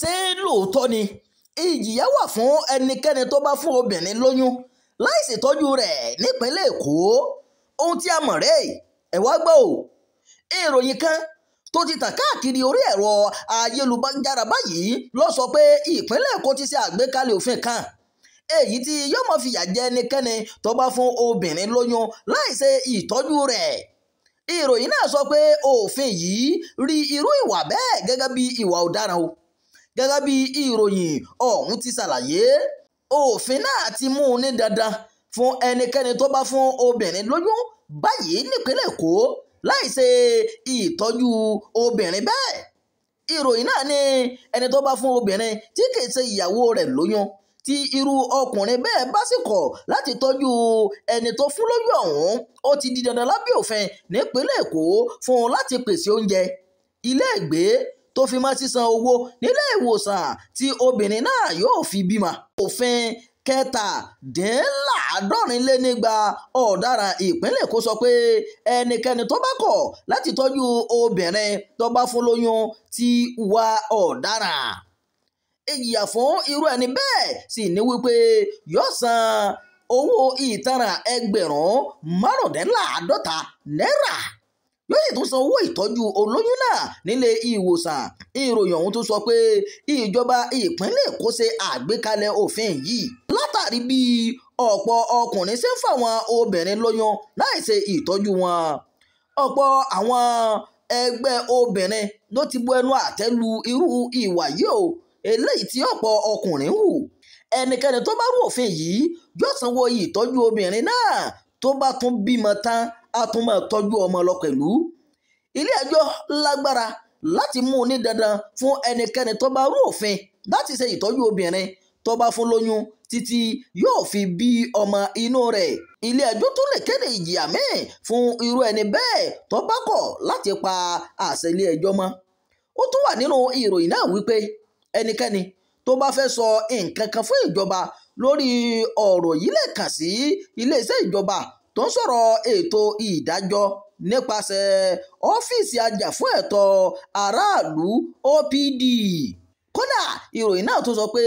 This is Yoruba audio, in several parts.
ṣé lóòótọ́ ni ìjìyà wà fún ẹnikẹ́ni tó bá fún obìnrin lóyún láì ṣètọ́jú rẹ̀ nípínlẹ̀ Èkó? Ohun tí a mọ̀ rèé, ẹ wá gbọ́ o. Ìròyìn kan tó ti tàn káàkiri orí ẹ̀rọ ayélujára báyìí ló sọ pé ìpínlẹ̀ Èkó ti ṣe àgbékalẹ̀ òfin kan èyí tí yóò máa fìyà jẹ ẹnikẹ́ni tó bá fún obìnrin lóyún láì ṣe ìtọ́jú rẹ̀. Ìròyìn náà sọ pé òfin yìí rí irú ìwà bẹ́ẹ̀ gẹ́gẹ́ bí ìwà ọ̀daràn o. Gẹ́gẹ́ bí ìròyìn ọ̀hún ti ṣàlàyé, òfin náà ti mú un ní dandan fún ẹnikẹ́ni tó bá fún obìnrin lóyún báyìí nípínlẹ̀ Èkó láì ṣe ìtọ́jú obìnrin bẹ́ẹ̀. Ìròyìn náà ní ẹni tó bá fún obìnrin tí kìí ṣe ìyàwó rẹ̀ lóyún, tí irú ọkùnrin bẹ́ẹ̀ bá sì kọ̀ láti tọ́jú ẹni tó fún lóyún ọ̀hún, ó ti di dandan lábẹ́ òfin nípínlẹ̀ Èkó fún un láti pèsè oúnjẹ, ilé ìgbé tó fi máa sísan owó nílé ìwòsàn tí obìnrin náà yóò fi bímọ. Òfin 97 ọ̀daràn ìpínlẹ̀ Èkó sọ pé ẹnikẹ́ni tó bá kọ̀ láti tọ́jú obìnrin tó bá fún lóyún ti hùwà ọ̀daràn. Ìjìyà fún irú ẹni bẹ́ẹ̀ sì ní wípé yóò san owó ìtanràn $50,000 náírà. Yóò sì tún san owó ìtọ́jú olóyún náà nílé ìwòsàn. Ìròyìn ọ̀hún tún sọ pé ìjọba ìpínlẹ̀ Èkó ṣe àgbékalẹ̀ òfin yìí látàrí bí ọ̀pọ̀ ọkùnrin ṣe ń fáwọn obìnrin lóyún láì ṣe ìtọ́jú wọn. Ọ̀pọ̀ àwọn ẹgbẹ́ obìnrin ló ti bu ẹnu àtẹ́ lu irú ìwà yìí o, eléyìí tí ọ̀pọ̀ ọkùnrin hù. Ẹnikẹ́ni tó bá rú òfin yìí yóò sanwó ìtọ́jú obìnrin náà, tó bá tún bímọ tán a tún máa tọ́jú ọmọ lọ pẹ̀lú. Ilé ẹjọ́ lágbára láti mú un ní dandan fún ẹnikẹ́ni tó bá rú òfin láti ṣe ìtọ́jú obìnrin tó bá fún lóyún títí yóò fi bí ọmọ inú rẹ̀. Ilé ẹjọ́ tún lè kéde ìjìyà míì fún irú ẹni bẹ́ẹ̀ tó bá kọ̀ láti pa àṣẹ ilé ẹjọ́ mọ́. Ó tún wà nínú ìròyìn náà wípé ẹnikẹ́ni tó bá fẹ́ sọ nǹkan kan fún ìjọba lórí ọ̀rọ̀ yìí lè kàn sí iléeṣẹ́ ìjọba tó ń sọ̀rọ̀ ètò ìdájọ́ nípasẹ̀ ọ́fíìsì ajàfún ẹ̀tọ́ aráàlú OPD. Kódà ìròyìn náà tún sọ pé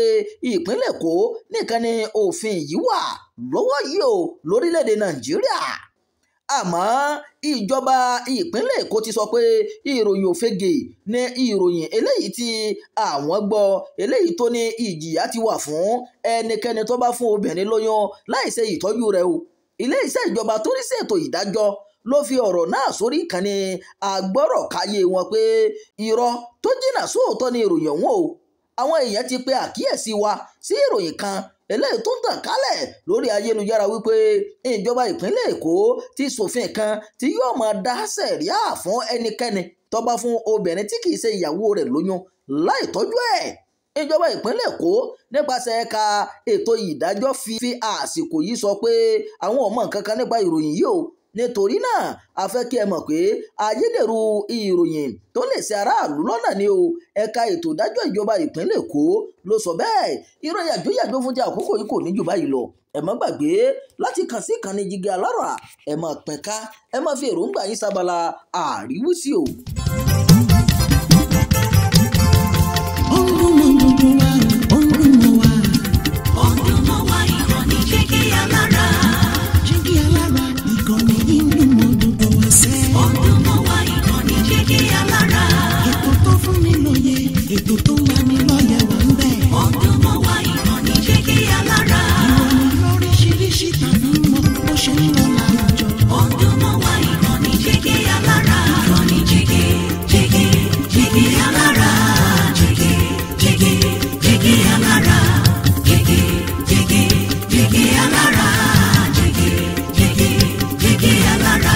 ìpínlẹ̀ Èkó nìkan ni òfin yìí wà lọ́wọ́ yìí o lórílẹ̀‐èdè Nàìjíríà. Àmọ́ ìjọba ìpínlẹ̀ Èkó ti sọ pé ìròyìn òfegè ní ìròyìn eléyìí tí àwọn gbọ́, eléyìí tó ní ìjìyà ti wà fún ẹnikẹ́ni tó bá fún obìnrin lóyún láì ṣe ìtọ́jú rẹ̀ o. Ilé iṣẹ́ ìjọba tó rí sí ètò ìdájọ́ ló fi ọ̀rọ̀ náà sórí ìkànnì agbọ́rọ̀káyé wọn pé irọ́ tó jìnnà sóòótọ́ ni ìròyìn ọ̀hún o. Àwọn èèyàn ti pe àkíyèsí wa sí ìròyìn kan eléyìí tó ń tàn kálẹ̀ lórí ayélujára wípé ìjọba ìpínlẹ̀ Èkó ti ṣòfin kan tí yóò máa dá sẹ̀ríà fún ẹnikẹ́ni tó bá fún obìnrin tí kìí ṣe ìyàwó rẹ̀ lóyún láì tọ́jú ẹ̀. Ìjọba ìpínlẹ̀ Èkó nípasẹ̀ ẹ̀ka ètò ìdájọ́ fi àsìkò yìí sọ pé àwọn ò mọ̀ nǹkan kan nípa ìròyìn yìí o. Nítorí náà a fẹ́ kí ẹ mọ̀ pé ayédèrú ìròyìn tó lè ṣe aráàlú lọ́nà ni o. Ẹ̀ka ètò ìdájọ́ ìjọba ìpínlẹ̀ Èkó ló sọ bẹ́ẹ̀. Ìròyìn àjóyàjó fún ti àkókò yìí kò ní jù báyìí lọ. Ẹ má gbàgbé láti kàn sí ìkànnì Jígí Alára, ẹ má pẹ̀ka, ẹ má fi èròǹgbà yín sábàlá àríwísí o. Ètò tó ń wá ní lọ́yẹ̀ wà ń bẹ̀. Ọdún mọ́ wá ìkànnì Jígí Alára. Ìròyìn lóríṣiríṣi tàbí mọ bó ṣe ń lọ láwùjọ. Ọdún mọ́ wá ìkànnì Jígí Alára. Ìkànnì Jígí Alára. Jígí Alára. Jígí Alára. Jígí Alára.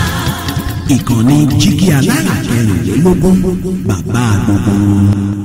Ìkànnì Jígí Alára 24, bàbá gbogbo.